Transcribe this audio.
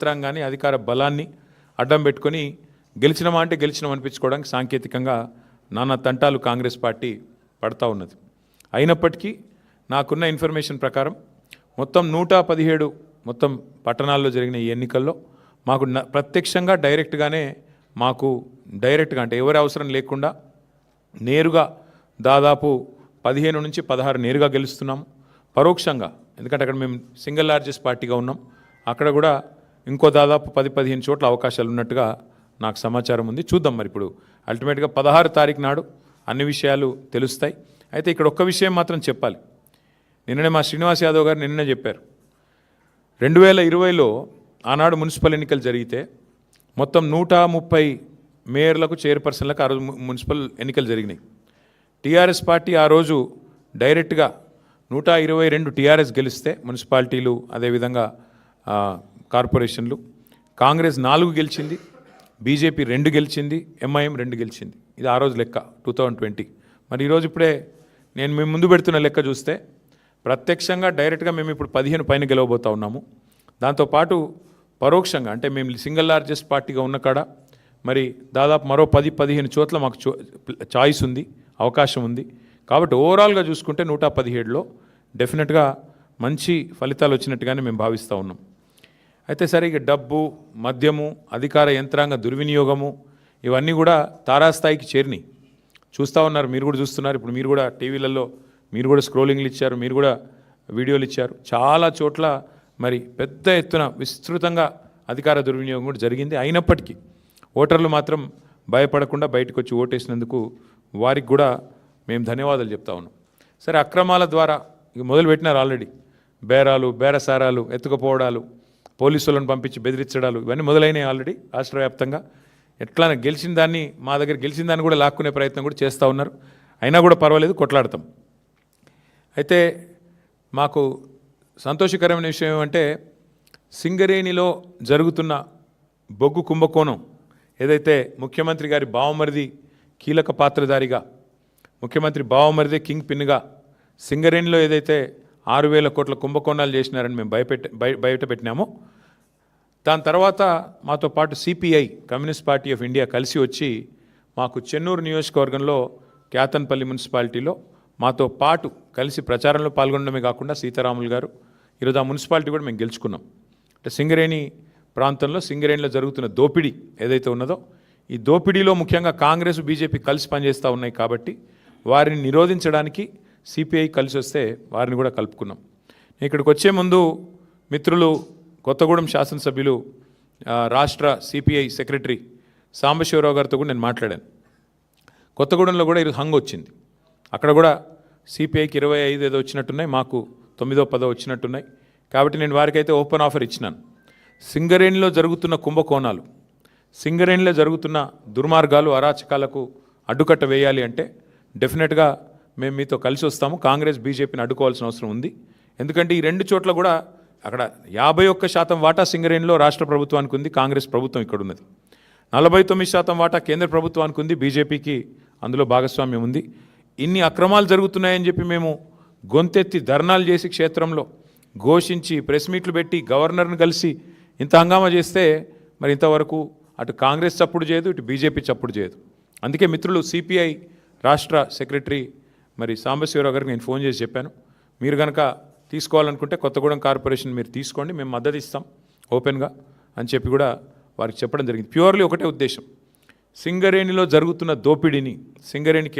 యంత్రాంగాన్ని అధికార బలాన్ని అడ్డం పెట్టుకొని గెలిచినమా అంటే గెలిచినాం అనిపించుకోవడానికి సాంకేతికంగా నానా తంటాలు కాంగ్రెస్ పార్టీ పడతా ఉన్నది. అయినప్పటికీ నాకున్న ఇన్ఫర్మేషన్ ప్రకారం మొత్తం 117 మొత్తం పట్టణాల్లో జరిగిన ఈ ఎన్నికల్లో మాకు ప్రత్యక్షంగా డైరెక్ట్గానే అంటే ఎవరి అవసరం లేకుండా నేరుగా దాదాపు 15 నుంచి 16 నేరుగా గెలుస్తున్నాము. పరోక్షంగా ఎందుకంటే అక్కడ మేము సింగిల్ లార్జెస్ట్ పార్టీగా ఉన్నాం, అక్కడ కూడా ఇంకో దాదాపు 10-15 చోట్ల అవకాశాలు ఉన్నట్టుగా నాకు సమాచారం ఉంది. చూద్దాం మరి ఇప్పుడు అల్టిమేట్గా 16 తారీఖు నాడు అన్ని విషయాలు తెలుస్తాయి. అయితే ఇక్కడ ఒక్క విషయం మాత్రం చెప్పాలి. నిన్ననే మా శ్రీనివాస్ యాదవ్ గారు నిన్ననే చెప్పారు, 2020లో ఆనాడు మున్సిపల్ ఎన్నికలు జరిగితే మొత్తం 130 మేయర్లకు చైర్పర్సన్లకు ఆ రోజు మున్సిపల్ ఎన్నికలు జరిగినాయి. టీఆర్ఎస్ పార్టీ ఆ రోజు డైరెక్ట్గా 122 టీఆర్ఎస్ గెలిస్తే మున్సిపాలిటీలు అదేవిధంగా కార్పొరేషన్లు, కాంగ్రెస్ 4 గెలిచింది, బీజేపీ 2 గెలిచింది, ఎంఐఎం 2 గెలిచింది. ఇది ఆ రోజు లెక్క 2020. మరి ఈరోజు ఇప్పుడే నేను మేము ముందు పెడుతున్న లెక్క చూస్తే ప్రత్యక్షంగా డైరెక్ట్గా మేము ఇప్పుడు 15 పైన గెలవబోతూ ఉన్నాము. దాంతోపాటు పరోక్షంగా అంటే మేము సింగిల్ లార్జెస్ట్ పార్టీగా ఉన్న కాడ మరి దాదాపు మరో 10-15 చోట్ల మాకు చాయిస్ ఉంది, అవకాశం ఉంది. కాబట్టి ఓవరాల్గా చూసుకుంటే 117లో డెఫినెట్గా మంచి ఫలితాలు వచ్చినట్టుగానే మేము భావిస్తూ ఉన్నాం. అయితే సరే ఇక డబ్బు, మద్యము, అధికార యంత్రాంగ దుర్వినియోగము ఇవన్నీ కూడా తారాస్థాయికి చేరినాయి. చూస్తూ ఉన్నారు, మీరు కూడా చూస్తున్నారు. ఇప్పుడు మీరు కూడా టీవీలలో మీరు కూడా స్క్రోలింగ్లు ఇచ్చారు, మీరు కూడా వీడియోలు ఇచ్చారు. చాలా చోట్ల మరి పెద్ద ఎత్తున విస్తృతంగా అధికార దుర్వినియోగం కూడా జరిగింది. అయినప్పటికీ ఓటర్లు మాత్రం భయపడకుండా బయటకు వచ్చి ఓటేసినందుకు వారికి కూడా మేము ధన్యవాదాలు చెప్తా ఉన్నాం. సరే, అక్రమాల ద్వారా ఇక మొదలుపెట్టినారు ఆల్రెడీ. బేరాలు, బేరసారాలు, ఎత్తుకుపోవడాలు, పోలీసులను పంపించి బెదిరించడాలు ఇవన్నీ మొదలైనవి ఆల్రెడీ రాష్ట్ర వ్యాప్తంగా. ఎట్లా గెలిచిన దాన్ని మా దగ్గర గెలిచిన దాన్ని కూడా లాక్కునే ప్రయత్నం కూడా చేస్తూ ఉన్నారు. అయినా కూడా పర్వాలేదు, కొట్లాడతాం. అయితే మాకు సంతోషకరమైన విషయం ఏమంటే సింగరేణిలో జరుగుతున్న బొగ్గు కుంభకోణం ఏదైతే ముఖ్యమంత్రి గారి బావమరిది కీలక పాత్రధారిగా, ముఖ్యమంత్రి బావమరిదే కింగ్ పిన్గా సింగరేణిలో ఏదైతే 6,000 కోట్ల కుంభకోణాలు చేసినారని మేము బయట పెట్టినామో, దాని తర్వాత మాతో పాటు CPI communist party of India కలిసి వచ్చి మాకు చెన్నూరు నియోజకవర్గంలో క్యాతన్పల్లి మున్సిపాలిటీలో మాతో పాటు కలిసి ప్రచారంలో పాల్గొనడమే కాకుండా సీతారాములు గారు ఈరోజు ఆ మున్సిపాలిటీ కూడా మేము గెలుచుకున్నాం. అంటే సింగరేణి ప్రాంతంలో సింగరేణిలో జరుగుతున్న దోపిడీ ఏదైతే ఉన్నదో, ఈ దోపిడీలో ముఖ్యంగా కాంగ్రెస్, బీజేపీ కలిసి పనిచేస్తూ ఉన్నాయి. కాబట్టి వారిని నిరోధించడానికి సిపిఐ కలిసి వస్తే వారిని కూడా కలుపుకున్నాం. ఇక్కడికి వచ్చే ముందు మిత్రులు కొత్తగూడెం శాసనసభ్యులు రాష్ట్ర సిపిఐ సెక్రటరీ సాంబశివరావు గారితో కూడా నేను మాట్లాడాను. కొత్తగూడెంలో కూడా ఈరోజు హంగ్ వచ్చింది. అక్కడ కూడా సిపిఐకి 25 ఏదో వచ్చినట్టున్నాయి, మాకు 9-10 వచ్చినట్టున్నాయి. కాబట్టి నేను వారికైతే ఓపెన్ ఆఫర్ ఇచ్చినాను. సింగరేణిలో జరుగుతున్న కుంభకోణాలు, సింగరేణిలో జరుగుతున్న దుర్మార్గాలు, అరాచకాలకు అడ్డుకట్ట వేయాలి అంటే డెఫినెట్గా మేము మీతో కలిసి వస్తాము. కాంగ్రెస్, బీజేపీని అడ్డుకోవాల్సిన అవసరం ఉంది. ఎందుకంటే ఈ 2 చోట్ల కూడా అక్కడ 51% వాటా సింగరేణిలో రాష్ట్ర ప్రభుత్వానికి ఉంది, కాంగ్రెస్ ప్రభుత్వం ఇక్కడ ఉన్నది. 49% వాటా కేంద్ర ప్రభుత్వానికి ఉంది, బీజేపీకి అందులో భాగస్వామ్యం ఉంది. ఇన్ని అక్రమాలు జరుగుతున్నాయని చెప్పి మేము గొంతెత్తి ధర్నాలు చేసి క్షేత్రంలో ఘోషించి ప్రెస్ మీట్లు పెట్టి గవర్నర్ని కలిసి ఇంత హంగామా చేస్తే మరి ఇంతవరకు అటు కాంగ్రెస్ చప్పుడు చేయదు, ఇటు బీజేపీ చప్పుడు చేయదు. అందుకే మిత్రులు సిపిఐ రాష్ట్ర సెక్రటరీ మరి సాంబశివరావు గారికి నేను ఫోన్ చేసి చెప్పాను, మీరు కనుక తీసుకోవాలనుకుంటే కొత్తగూడెం కార్పొరేషన్ మీరు తీసుకోండి, మేము మద్దతు ఇస్తాం ఓపెన్గా అని చెప్పి కూడా వారికి చెప్పడం జరిగింది. ప్యూర్లీ ఒకటే ఉద్దేశం, సింగరేణిలో జరుగుతున్న దోపిడీని సింగరేణికి